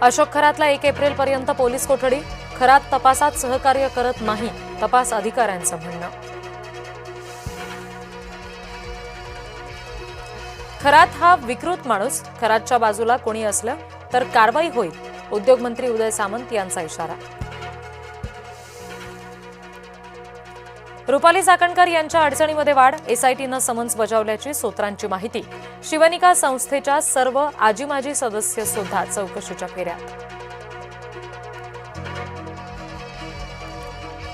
अशोक खरातला 1 एप्रिलपर्यंत पोलीस कोठडी, खरात तपासात सहकार्य करत नाही, तपास अधिकाऱ्यांचं म्हणणं. खरात हा विकृत माणूस, खरातच्या बाजूला कोणी असलं तर कारवाई होईल, उद्योगमंत्री उदय सामंत यांचा इशारा. रुपाली चाकणकर यांच्या अडचणीमध्ये वाढ, एसआयटीनं समन्स बजावल्याची सूत्रांची माहिती. शिवनिका संस्थेच्या सर्व आजी माजी सदस्य सुद्धा चौकशीच्या फेऱ्यात.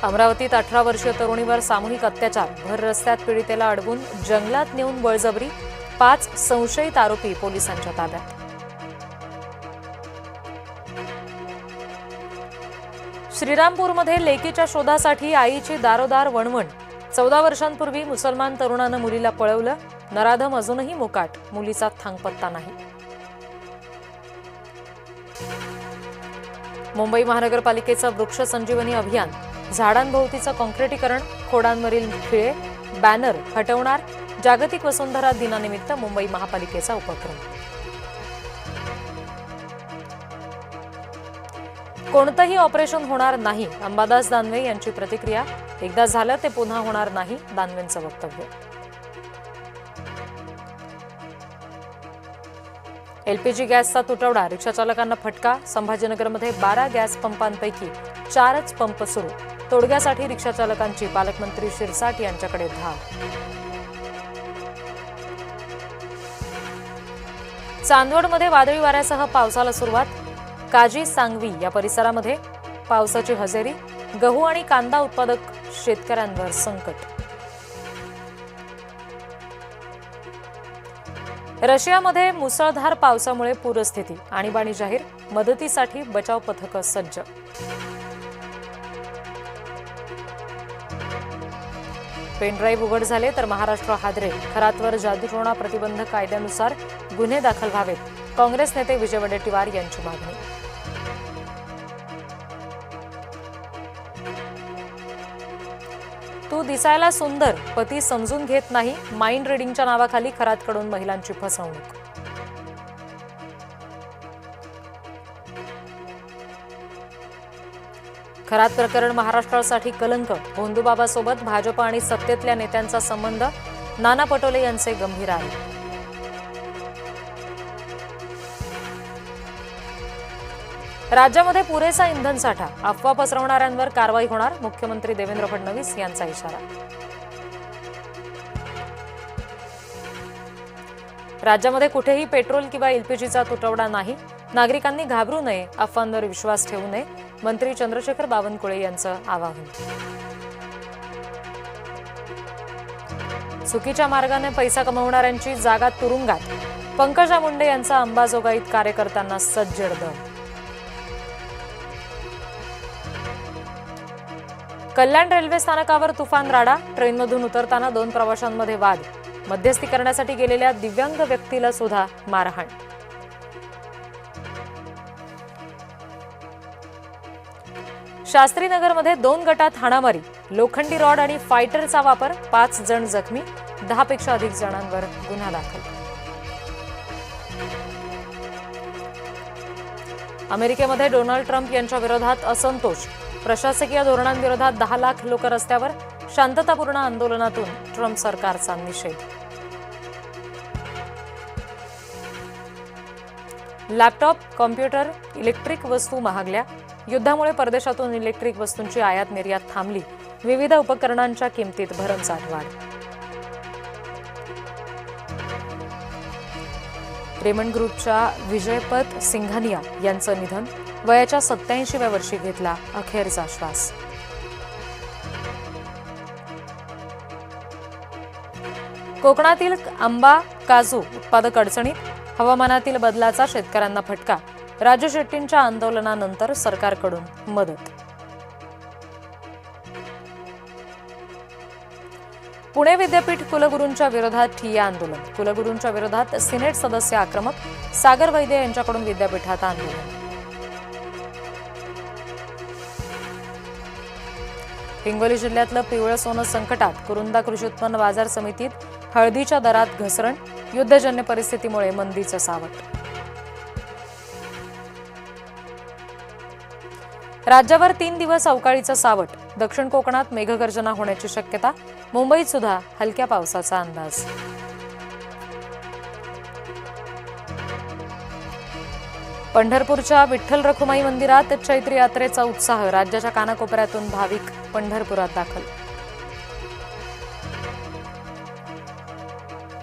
अमरावतीत 18 वर्षीय तरुणीवर सामूहिक अत्याचार, भर रस्त्यात पीडितेला अडवून जंगलात नेऊन बळजबरी, 5 संशयित आरोपी पोलिसांच्या ताब्यात. श्रीरामपूरमध्ये लेकीच्या शोधासाठी आईची दारोदार वणवण. 14 वर्षांपूर्वी मुसलमान तरुणानं मुलीला पळवलं, नराधम अजूनही मोकाट, मुलीचा थांगपत्ता नाही. मुंबई महानगरपालिकेचं वृक्ष संजीवनी अभियान, झाडांभोवतीचं काँक्रिटीकरण, खोडांवरील खिळे, बॅनर हटवणार. जागतिक वसुंधरा दिनानिमित्त मुंबई महापालिकेचा उपक्रम. कोणतंही ऑपरेशन होणार नाही, अंबादास दानवे यांची प्रतिक्रिया. एकदा झालं ते पुन्हा होणार नाही, दानवेंचं वक्तव्य. एलपीजी गॅसचा तुटवडा, रिक्षाचालकांना फटका. संभाजीनगरमध्ये 12 गॅस पंपांपैकी 4च पंप सुरू. तोडग्यासाठी रिक्षाचालकांची पालकमंत्री शिरसाट यांच्याकडे धाव. चांदवडमध्ये वादळी वाऱ्यासह पावसाला सुरुवात. काजी सांगवी या परिसरामध्ये पावसाची हजेरी. गहू आणि कांदा उत्पादक शेतकऱ्यांवर संकट. रशियामध्ये मुसळधार पावसामुळे पूरस्थिती, आणीबाणी जाहीर. मदतीसाठी बचाव पथकं सज्ज. पेनड्राईव्ह उघड झाले तर महाराष्ट्र हादरे. खरातवर जादूटोणा प्रतिबंध कायद्यानुसार गुन्हे दाखल व्हावेत, काँग्रेस नेते विजय वडेट्टीवार यांची मागणी. तू दिसायला सुंदर, पती समजून घेत नाही, माइंड रिडिंगच्या नावाखाली खरातकडून महिलांची फसवणूक. खरात प्रकरण महाराष्ट्रासाठी कलंक. भोंदूबाबासोबत भाजप आणि सत्तेतल्या नेत्यांचा संबंध, नाना पटोले यांचे गंभीर आरोप. राज्यामध्ये पुरेसा इंधन साठा, अफवा पसरवणाऱ्यांवर कारवाई होणार, मुख्यमंत्री देवेंद्र फडणवीस यांचा इशारा. राज्यामध्ये कुठेही पेट्रोल किंवा एलपीजीचा तुटवडा नाही, नागरिकांनी घाबरू नये, अफवांवर विश्वास ठेवू नये, मंत्री चंद्रशेखर बावनकुळे यांचं आवाहन. चुकीच्या मार्गाने पैसा कमवणाऱ्यांची जागा तुरुंगात, पंकजा मुंडे यांचा अंबाजोगाईत कार्यकर्त्यांना सज्जड दम. कल्याण रेल्वे स्थानकावर तुफान राडा, ट्रेनमधून उतरताना 2 प्रवाशांमध्ये वाद, मध्यस्थी करण्यासाठी गेलेल्या दिव्यांग व्यक्तीला सुद्धा मारहाण. शास्त्रीनगरमध्ये 2 गटात हाणामारी, लोखंडी रॉड आणि फायटरचा वापर, 5 जण जखमी, 10 पेक्षा अधिक जणांवर गुन्हा दाखल. अमेरिकेमध्ये डोनाल्ड ट्रम्प यांच्या विरोधात असंतोष, प्रशासकीय धोरणांविरोधात 10 लाख लोक रस्त्यावर, शांततापूर्ण आंदोलनातून ट्रम्प सरकारचा निषेध. लॅपटॉप, कॉम्प्युटर, इलेक्ट्रिक वस्तू महागल्या, युद्धामुळे परदेशातून इलेक्ट्रिक वस्तूंची आयात निर्यात थांबली, विविध उपकरणांच्या किमतीत भरमसाठ वाढ. रेमंड ग्रुपच्या विजयपथ सिंघानिया यांचं निधन, वयाच्या 87व्या वर्षी घेतला अखेरचा श्वास. कोकणातील आंबा, काजू उत्पादक अडचणीत, हवामानातील बदलाचा शेतकऱ्यांना फटका, राजू शेट्टींच्या आंदोलनानंतर सरकारकडून मदत. पुणे विद्यापीठ कुलगुरूंच्या विरोधात ठिय्या आंदोलन, कुलगुरूंच्या विरोधात सिनेट सदस्य आक्रमक, सागर वैद्य यांच्याकडून विद्यापीठात आंदोलन. हिंगोली जिल्ह्यातलं पिवळं सोनं संकटात, कुरुंदा कृषी उत्पन्न बाजार समितीत हळदीच्या दरात घसरण, युद्धजन्य परिस्थितीमुळे मंदीचं सावट. राज्यावर 3 दिवस अवकाळीचं सावट. दक्षिण कोकणात मेघगर्जना होण्याची शक्यता. मुंबईत सुद्धा हलक्या पावसाचा अंदाज. पंढरपूरच्या विठ्ठल रखुमाई मंदिरात चैत्र यात्रेचा उत्साह. राज्याच्या कानाकोपऱ्यातून भाविक पंढरपुरात दाखल.